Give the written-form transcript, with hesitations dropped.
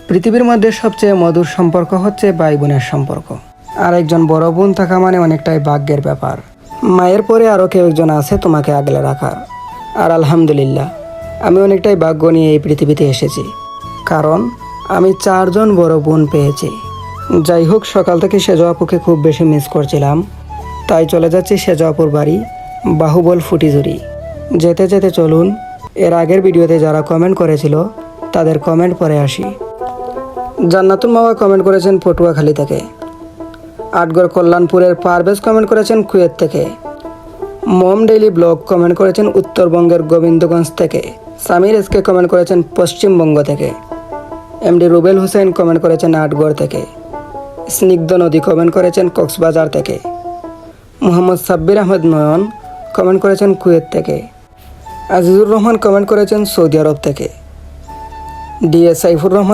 পৃথিবীর মধ্যে সবচেয়ে মধুর সম্পর্ক হচ্ছে ভাই বোনের সম্পর্ক। আর একজন বড় বোন থাকা মানে অনেকটাই ভাগ্যের ব্যাপার। মায়ের পরে আরও কেউ একজন আছে তোমাকে আগলে রাখার। আর আলহামদুলিল্লাহ, আমি অনেকটাই ভাগ্য নিয়ে এই পৃথিবীতে এসেছি, কারণ আমি 4 জন বড় বোন পেয়েছি। যাই হোক, সকাল থেকে সেজ আপুকে খুব বেশি মিস করছিলাম, তাই চলে যাচ্ছি সেজ আপুর বাড়ি, বাহুবল ফুটিজুরি। যেতে যেতে চলুন এর আগের ভিডিওতে যারা কমেন্ট করেছিল তাদের কমেন্ট পড়ে আসি। জান্নাতুল মাওয়া কমেন্ট করেছেন পটুয়াখালী থেকে। আটগড় কল্যাণপুরের পারভেজ কমেন্ট করেছেন কুয়েত থেকে। মম ডেইলি ব্লগ কমেন্ট করেছেন উত্তরবঙ্গের গোবিন্দগঞ্জ থেকে। সামির এসকে কমেন্ট করেছেন পশ্চিমবঙ্গ থেকে। এমডি রুবেল হোসেন কমেন্ট করেছেন আটগড় থেকে। স্নিগ্ধ নদী কমেন্ট করেছেন কক্সবাজার থেকে। মোহাম্মদ সাব্বির আহমেদ নয়ন কমেন্ট করেছেন কুয়েত থেকে। আজিজুর রহমান কমেন্ট করেছেন সৌদি আরব থেকে। ডিএস সাইফুর রহমান